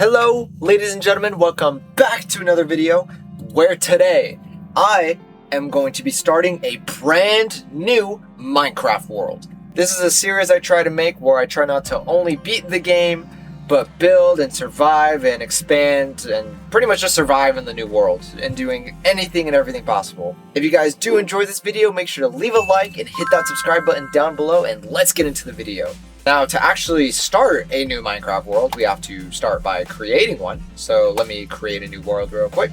Hello, ladies and gentlemen, welcome back to another video where today I am going to be starting a brand new Minecraft world. This is a series I try to make where I try not to only beat the game, but build and survive and expand and pretty much just survive in the new world and doing anything and everything possible. If you guys do enjoy this video, make sure to leave a like and hit that subscribe button down below, and let's get into the video. Now, to actually start a new Minecraft world, we have to start by creating one. So let me create a new world real quick.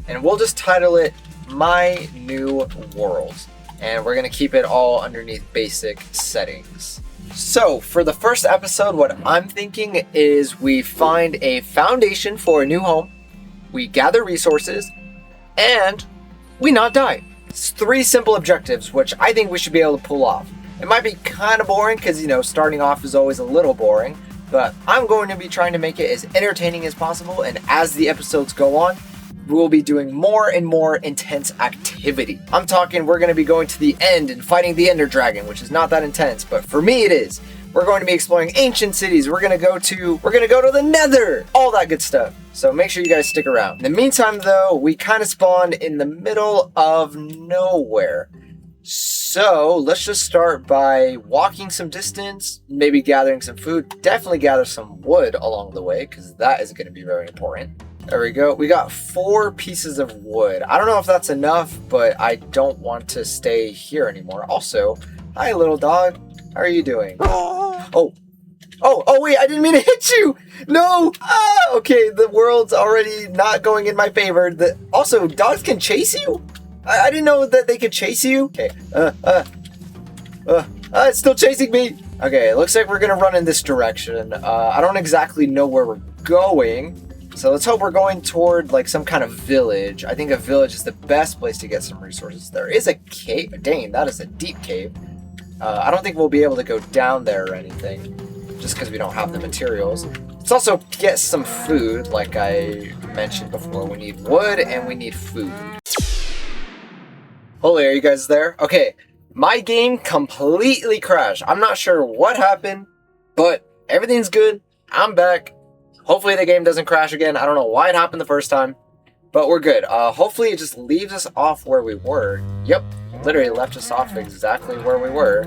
And we'll just title it My New World. And we're going to keep it all underneath basic settings. So for the first episode, what I'm thinking is we find a foundation for a new home. We gather resources and we not die. It's 3 simple objectives, which I think we should be able to pull off. It might be kind of boring because, starting off is always a little boring, but I'm going to be trying to make it as entertaining as possible, and as the episodes go on, we will be doing more and more intense activity. I'm talking we're going to be going to the end and fighting the Ender Dragon, which is not that intense, but for me it is. We're going to be exploring ancient cities, we're going to go to the Nether, all that good stuff. So make sure you guys stick around. In the meantime though, we kind of spawned in the middle of nowhere. So let's just start by walking some distance, maybe gathering some food, definitely gather some wood along the way because that is going to be very important. There we go. We got 4 pieces of wood. I don't know if that's enough, but I don't want to stay here anymore. Also, hi little dog. How are you doing? Oh, wait, I didn't mean to hit you. No. Okay, the world's already not going in my favor. Also, dogs can chase you? I didn't know that they could chase you. Okay. It's still chasing me. Okay, it looks like we're gonna run in this direction. I don't exactly know where we're going. So let's hope we're going toward like some kind of village. I think a village is the best place to get some resources. There is a cave. Dang, that is a deep cave. I don't think we'll be able to go down there or anything, just because we don't have the materials. Let's also get some food, like I mentioned before. We need wood and we need food. Holy, are you guys there? Okay, my game completely crashed. I'm not sure what happened, but everything's good. I'm back. Hopefully the game doesn't crash again. I don't know why it happened the first time, but we're good. Hopefully it just leaves us off where we were. Yep, literally left us off exactly where we were.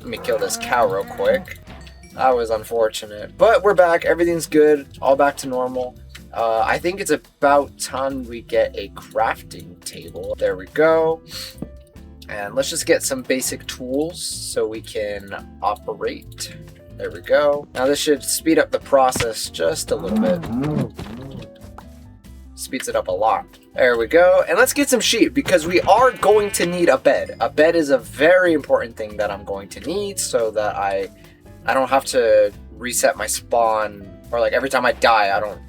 Let me kill this cow real quick. That was unfortunate, but we're back. Everything's good. All back to normal. I think it's about time we get a crafting table. There we go. And let's just get some basic tools so we can operate. There we go. Now this should speed up the process just a little bit. Speeds it up a lot. There we go. And let's get some sheep because we are going to need a bed. A bed is a very important thing that I'm going to need so that I don't have to reset my spawn, or like every time I die, I don't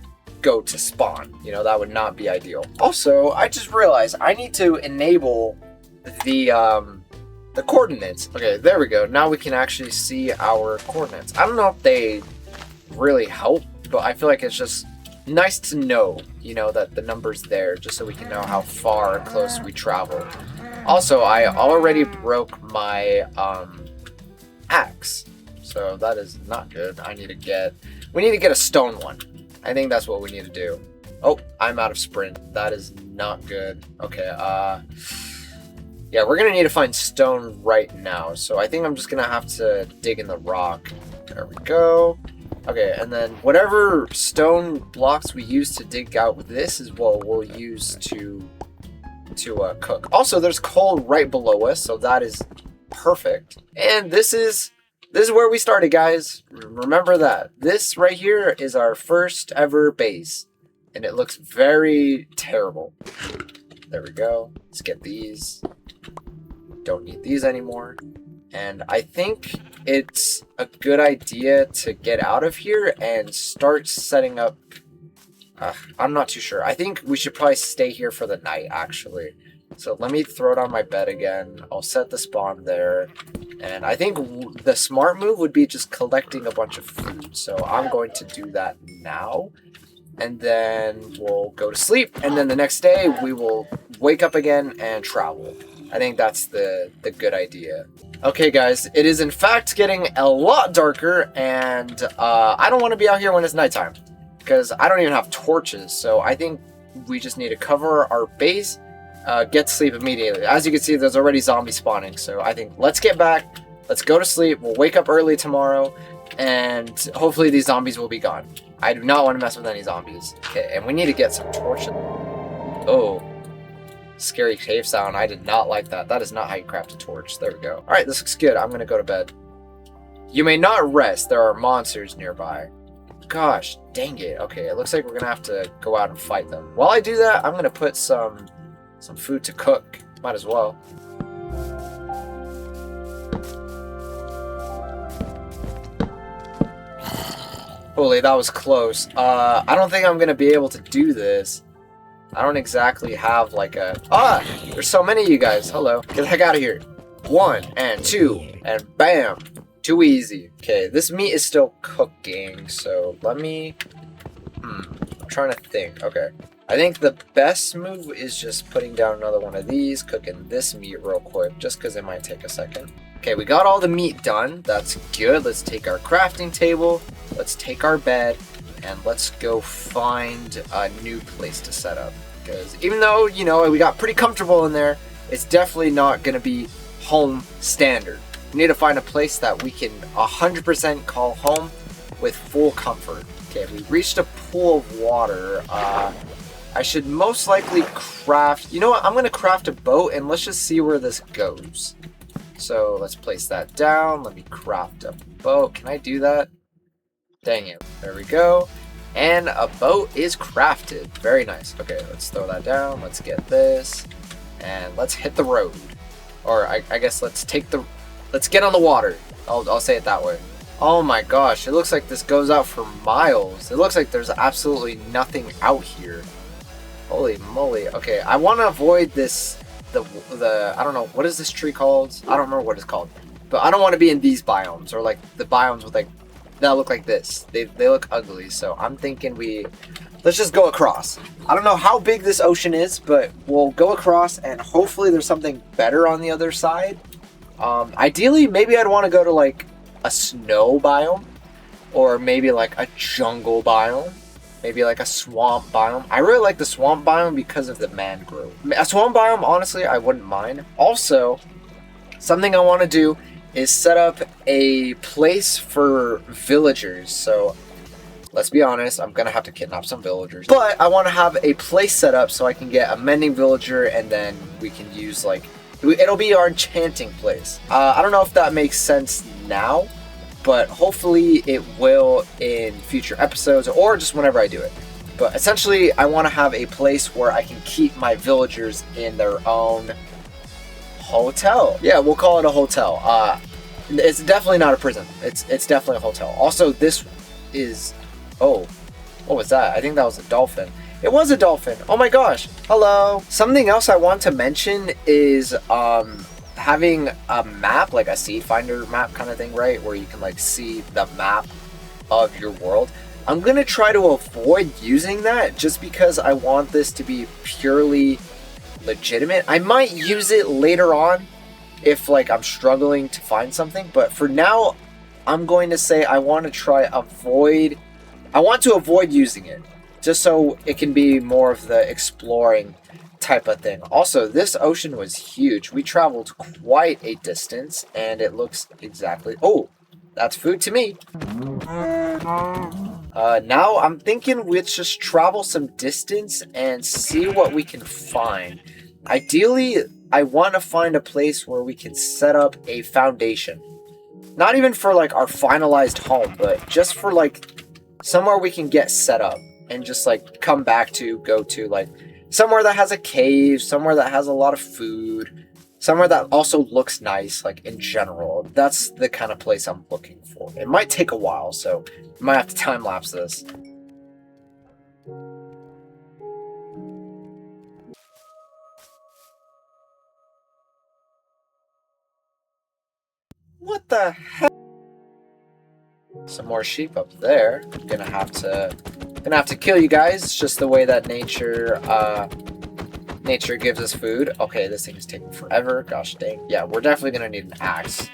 go to spawn. That would not be ideal. Also, I just realized I need to enable the coordinates. Okay, there we go. Now we can actually see our coordinates. I don't know if they really help, but I feel like it's just nice to know, that the number's there, just so we can know how far and close we travel. Also, I already broke my axe, so that is not good. We need to get a stone one. I think that's what we need to do. Oh, I'm out of sprint. That is not good. Okay, yeah, we're gonna need to find stone right now. So I think I'm just gonna have to dig in the rock. There we go. Okay, and then whatever stone blocks we use to dig out this is what we'll use to cook. Also, there's coal right below us, so that is perfect. And this is where we started, guys. Remember that. This right here is our first ever base, and it looks very terrible. There we go. Let's get these. Don't need these anymore. And I think it's a good idea to get out of here and start setting up. I'm not too sure. I think we should probably stay here for the night, actually. So let me throw down my bed again. I'll set the spawn there. And I think the smart move would be just collecting a bunch of food. So I'm going to do that now. And then we'll go to sleep. And then the next day we will wake up again and travel. I think that's the good idea. Okay, guys, it is in fact getting a lot darker, and I don't want to be out here when it's nighttime. because I don't even have torches. So I think we just need to cover our base, get to sleep immediately. As you can see, there's already zombies spawning. So I think let's get back. Let's go to sleep. We'll wake up early tomorrow, and hopefully these zombies will be gone. I do not want to mess with any zombies. Okay, and we need to get some torches. Oh, scary cave sound. I did not like that. That is not how you craft a torch. There we go. All right, this looks good. I'm going to go to bed. You may not rest. There are monsters nearby. Gosh, dang it. Okay, it looks like we're going to have to go out and fight them. While I do that, I'm going to put some food to cook. Might as well. Holy, that was close. I don't think I'm going to be able to do this. I don't exactly have like a... Ah! There's so many of you guys. Hello. Get the heck out of here. 1 and 2 and bam. Too easy. Okay, this meat is still cooking, so let me... I'm trying to think. Okay. I think the best move is just putting down another one of these, cooking this meat real quick, just because it might take a second. Okay, we got all the meat done. That's good. Let's take our crafting table. Let's take our bed. And let's go find a new place to set up. Because even though, you know, we got pretty comfortable in there, it's definitely not going to be home standard. We need to find a place that we can 100% call home with full comfort. Okay, we reached a pool of water. I should most likely craft... You know what? I'm going to craft a boat, and let's just see where this goes. So let's place that down. Let me craft a boat. Can I do that? Dang it. There we go. And a boat is crafted. Very nice. Okay, let's throw that down. Let's get this. And let's hit the road. Or I guess let's get on the water. I'll say it that way. Oh my gosh, it looks like this goes out for miles. It looks like there's absolutely nothing out here. Holy moly. Okay, I want to avoid this, the I don't know, what is this tree called? I don't remember what it's called. But I don't want to be in these biomes, or like the biomes with like, that look like this. They look ugly, so I'm thinking let's just go across. I don't know how big this ocean is, but we'll go across and hopefully there's something better on the other side. Ideally, maybe I'd want to go to like a snow biome, or maybe like a jungle biome, maybe like a swamp biome. I really like the swamp biome because of the mangrove. A swamp biome, honestly, I wouldn't mind. Also, something I want to do is set up a place for villagers. So let's be honest, I'm gonna have to kidnap some villagers, but I want to have a place set up so I can get a mending villager, and then we can use like, it'll be our enchanting place. I don't know if that makes sense now, but hopefully it will in future episodes, or just whenever I do it. But essentially, I want to have a place where I can keep my villagers in their own hotel. Yeah, we'll call it a hotel. It's definitely not a prison. It's definitely a hotel. Also, this is... Oh, what was that? I think that was a dolphin. It was a dolphin. Oh my gosh. Hello. Something else I want to mention is having a map, like a seed finder map kind of thing, right? Where you can like see the map of your world. I'm going to try to avoid using that just because I want this to be purely legitimate. I might use it later on if like I'm struggling to find something, but for now I'm going to say I want to avoid using it just so it can be more of the exploring type of thing. Also, this ocean was huge. We traveled quite a distance and it looks exactly... Oh, that's food to me. Now I'm thinking let's just travel some distance and see what we can find. Ideally, I want to find a place where we can set up a foundation. Not even for like our finalized home, but just for like somewhere we can get set up and just like come back to, go to, like somewhere that has a cave, somewhere that has a lot of food, somewhere that also looks nice, like in general. That's the kind of place I'm looking for. It might take a while, so I might have to time lapse this. What the heck? Some more sheep up there. Gonna have to kill you guys. It's just the way that nature gives us food. Okay, this thing is taking forever. Gosh dang. Yeah, we're definitely gonna need an axe.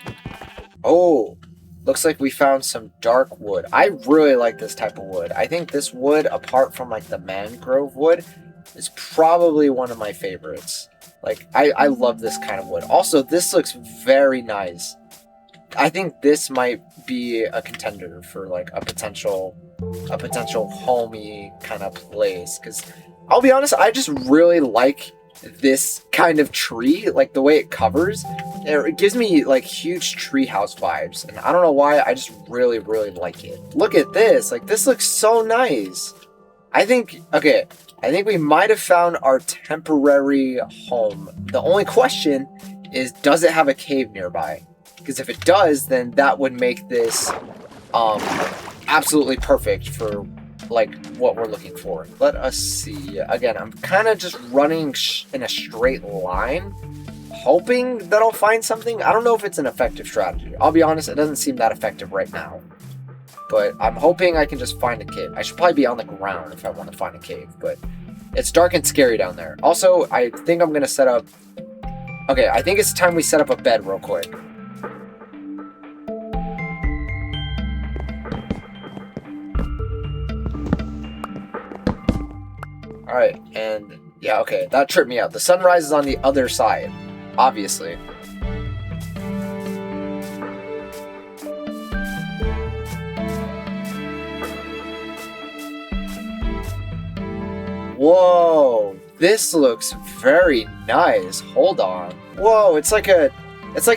Oh, Looks like we found some dark wood. I really like this type of wood. I think this wood, apart from like the mangrove wood, is probably one of my favorites. Like, I love this kind of wood. Also, this looks very nice. I think this might be a contender for like a potential homey kind of place. Because I'll be honest, I just really like this kind of tree, like the way it covers. It gives me like huge treehouse vibes, and I don't know why. I just really like it. Look at this. Like, this looks so nice. I think we might have found our temporary home. The only question is, does it have a cave nearby? Because if it does, then that would make this absolutely perfect for like what we're looking for. Let us see. Again, I'm kind of just running in a straight line, hoping that I'll find something. I don't know if it's an effective strategy. I'll be honest, it doesn't seem that effective right now. But I'm hoping I can just find a cave. I should probably be on the ground if I want to find a cave, but it's dark and scary down there. Also, I think I'm going to set up... Okay, I think it's time we set up a bed real quick. Alright, and... yeah, okay, that tripped me out. The sunrise is on the other side, obviously. Whoa, this looks very nice. Hold on. Whoa, it's like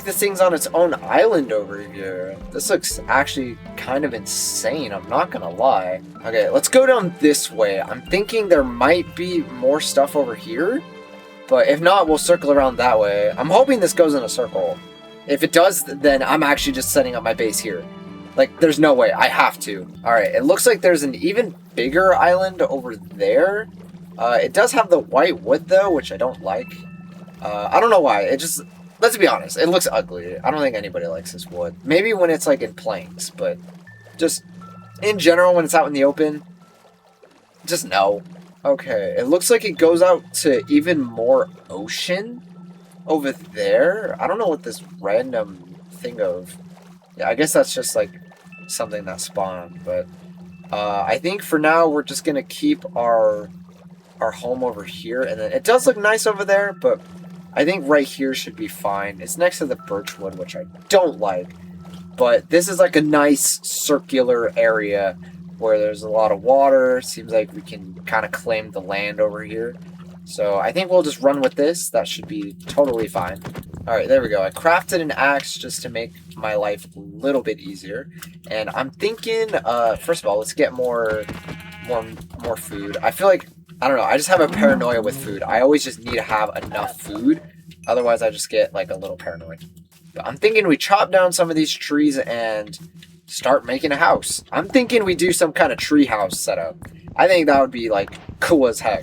this thing's on its own island over here. This looks actually kind of insane, I'm not gonna lie. Okay, let's go down this way. I'm thinking there might be more stuff over here, but if not, we'll circle around that way. I'm hoping this goes in a circle. If it does, then I'm actually just setting up my base here. Like, there's no way, I have to. Alright, it looks like there's an even bigger island over there. It does have the white wood though, which I don't like. I don't know why. It just, let's be honest, it looks ugly. I don't think anybody likes this wood. Maybe when it's like in planks, but just in general when it's out in the open, just no. Okay, it looks like it goes out to even more ocean over there. I don't know what this random thing of... yeah, I guess that's just like something that spawned, but I think for now we're just gonna keep our home over here, and then it does look nice over there, but I think right here should be fine. It's next to the birchwood, which I don't like, but this is like a nice circular area where there's a lot of water. Seems like we can kind of claim the land over here, so I think we'll just run with this. That should be totally fine. All right, there we go. I crafted an axe just to make my life a little bit easier, and I'm thinking first of all, let's get more food. I feel like, I don't know, I just have a paranoia with food. I always just need to have enough food. Otherwise, I just get like a little paranoid. But I'm thinking we chop down some of these trees and start making a house. I'm thinking we do some kind of tree house setup. I think that would be like cool as heck.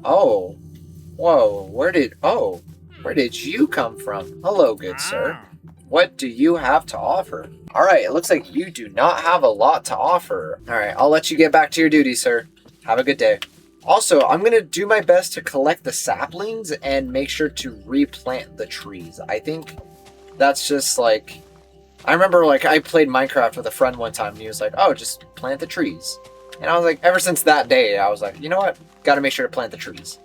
Oh. Whoa, where did you come from? Hello, good sir. What do you have to offer? Alright, it looks like you do not have a lot to offer. Alright, I'll let you get back to your duty, sir. Have a good day. Also, I'm going to do my best to collect the saplings and make sure to replant the trees. I think that's just like... I remember like I played Minecraft with a friend one time and he was like, oh, just plant the trees. And I was like, ever since that day, I was like, you know what? Gotta make sure to plant the trees.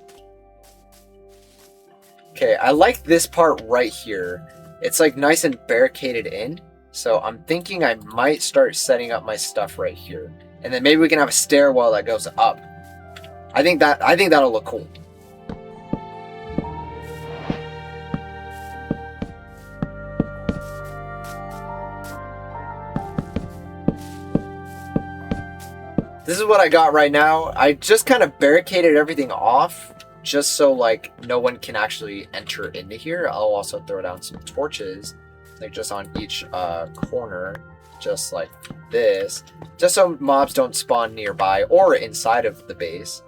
Okay, I like this part right here. It's like nice and barricaded in. So I'm thinking I might start setting up my stuff right here. And then maybe we can have a stairwell that goes up. I think that'll look cool. This is what I got right now. I just kind of barricaded everything off just so like no one can actually enter into here. I'll also throw down some torches, like just on each corner, just like this, just so mobs don't spawn nearby or inside of the base.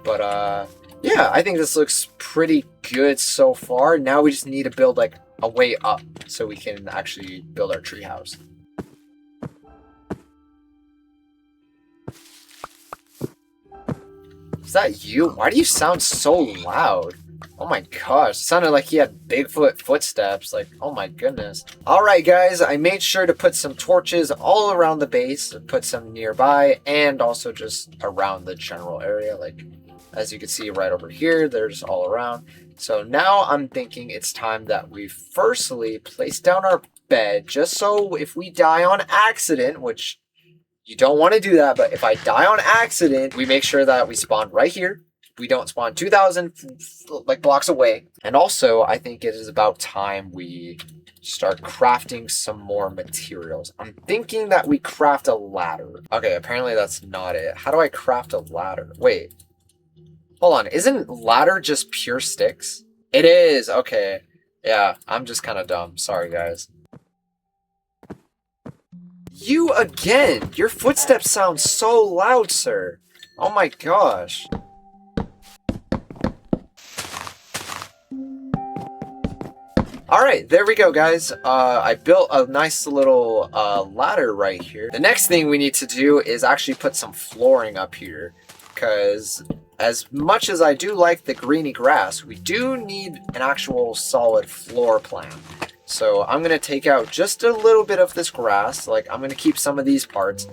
But yeah, I think this looks pretty good so far. Now we just need to build like a way up so we can actually build our treehouse. Is that you? Why do you sound so loud? Oh my gosh, it sounded like he had Bigfoot footsteps. Like, oh my goodness. Alright guys, I made sure to put some torches all around the base, put some nearby, and also just around the general area. Like, as you can see right over here, there's all around. So now I'm thinking it's time that we firstly place down our bed, just so if we die on accident, which you don't want to do that, but if I die on accident, we make sure that we spawn right here. We don't spawn 2,000 like blocks away. And also, I think it is about time we start crafting some more materials. I'm thinking that we craft a ladder. Okay, apparently that's not it. How do I craft a ladder? Wait. Hold on. Isn't ladder just pure sticks? It is. Okay. Yeah, I'm just kind of dumb. Sorry, guys. You again! Your footsteps sound so loud, sir. Oh my gosh. Alright, there we go, guys. I built a nice little ladder right here. The next thing we need to do is actually put some flooring up here. Because as much as I do like the greeny grass, we do need an actual solid floor plan. So I'm going to take out just a little bit of this grass. Like, I'm going to keep some of these parts.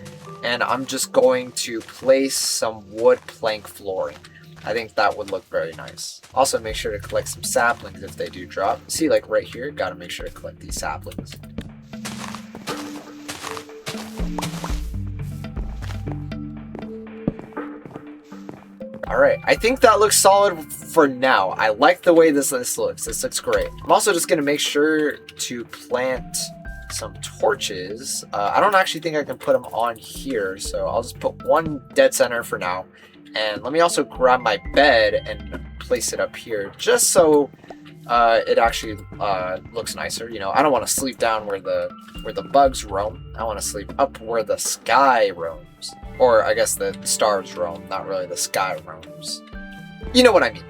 And I'm just going to place some wood plank flooring. I think that would look very nice. Also, make sure to collect some saplings if they do drop. See, like right here, gotta make sure to collect these saplings. Alright, I think that looks solid for now. I like the way this looks. This looks great. I'm also just gonna make sure to plant some torches. I don't actually think I can put them on here, so I'll just put one dead center for now. And let me also grab my bed and place it up here, just so it actually looks nicer. You know, I don't want to sleep down where the bugs roam. I want to sleep up where the sky roams, or I guess the stars roam, not really the sky roams. You know what I mean.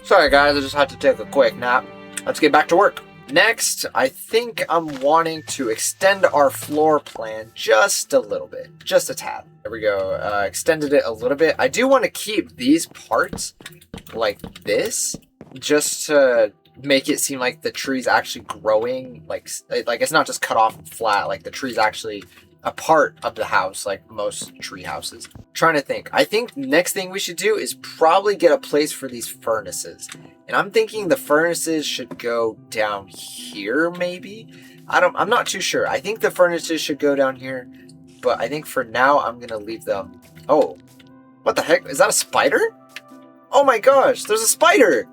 Sorry guys, I just had to take a quick nap. Let's get back to work. Next, I think I'm wanting to extend our floor plan just a little bit, just a tad. There we go, extended it a little bit. I do want to keep these parts like this, just to make it seem like the tree's actually growing, like it's not just cut off and flat, like the tree's actually a part of the house, like most tree houses. I'm trying to think. I think next thing we should do is probably get a place for these furnaces. And I'm thinking the furnaces should go down here, maybe? I'm not too sure. I think the furnaces should go down here, but I think for now I'm gonna leave them. Oh, what the heck? Is that a spider? Oh my gosh, there's a spider!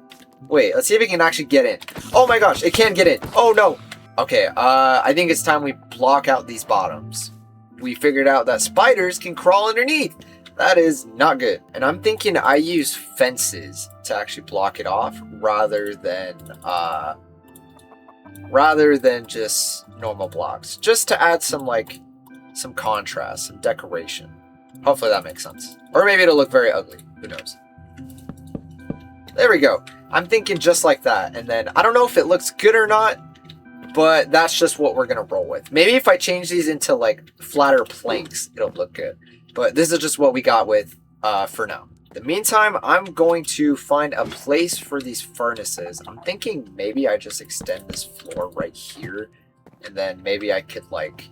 Wait, let's see if it can actually get in. Oh my gosh, it can get in. Oh no. Okay, I think it's time we block out these bottoms. We figured out that spiders can crawl underneath. That is not good. And I'm thinking I use fences to actually block it off rather than just normal blocks. Just to add some some contrast, some decoration. Hopefully that makes sense. Or maybe it'll look very ugly. Who knows? There we go. I'm thinking just like that. And then I don't know if it looks good or not, but that's just what we're gonna roll with. Maybe if I change these into like flatter planks, it'll look good. But this is just what we got with for now. In the meantime, I'm going to find a place for these furnaces. I'm thinking maybe I just extend this floor right here, and then maybe I could like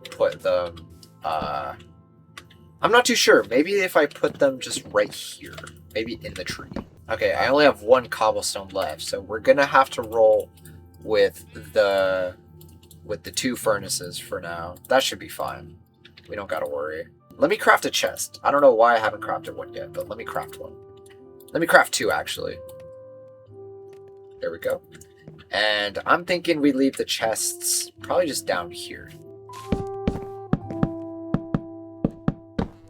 put them. I'm not too sure. Maybe if I put them just right here, maybe in the tree. Okay, I only have one cobblestone left, so we're gonna have to roll with the two furnaces for now. That should be fine. We don't gotta worry. Let me craft a chest. I don't know why I haven't crafted one yet, but let me craft one. Let me craft two, actually. There we go. And I'm thinking we leave the chests probably just down here.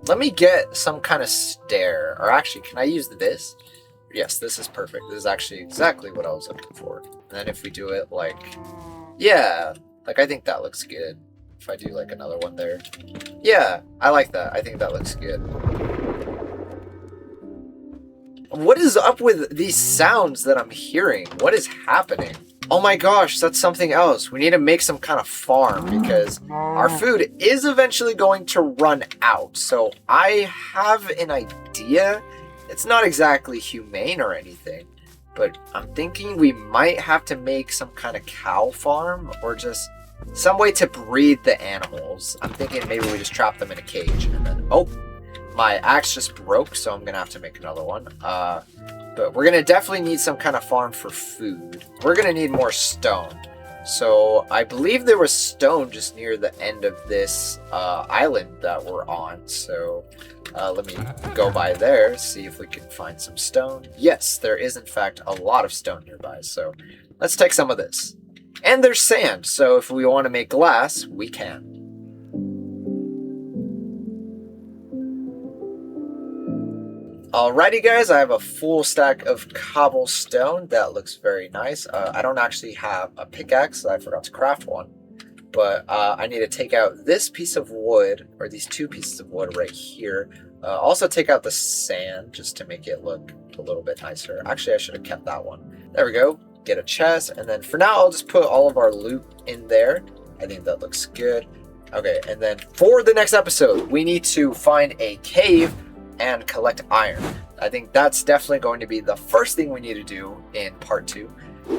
Let me get some kind of stair. Or actually, can I use this? Yes, this is perfect. This is actually exactly what I was looking for. And then if we do it like... Yeah, like I think that looks good. If I do like another one there. Yeah, I like that. I think that looks good. What is up with these sounds that I'm hearing? What is happening? Oh my gosh, that's something else. We need to make some kind of farm because our food is eventually going to run out. So I have an idea It's not exactly humane or anything, but I'm thinking we might have to make some kind of cow farm or just some way to breed the animals. I'm thinking maybe we just trap them in a cage and then, oh, my axe just broke, so I'm going to have to make another one. But we're going to definitely need some kind of farm for food. We're going to need more stone. So I believe there was stone just near the end of this island that we're on. So let me go by there, see if we can find some stone. Yes, there is in fact a lot of stone nearby. So let's take some of this. And there's sand, so if we want to make glass, we can. Alrighty guys, I have a full stack of cobblestone. That looks very nice. I don't actually have a pickaxe, so I forgot to craft one. But I need to take out this piece of wood, or these two pieces of wood right here. Also take out the sand, just to make it look a little bit nicer. Actually, I should have kept that one. There we go. Get a chest, and then for now, I'll just put all of our loot in there. I think that looks good. Okay, and then for the next episode, we need to find a cave and collect iron. I think that's definitely going to be the first thing we need to do in part 2.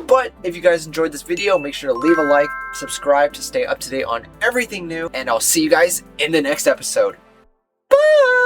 But if you guys enjoyed this video, make sure to leave a like, subscribe to stay up to date on everything new, and I'll see you guys in the next episode. Bye!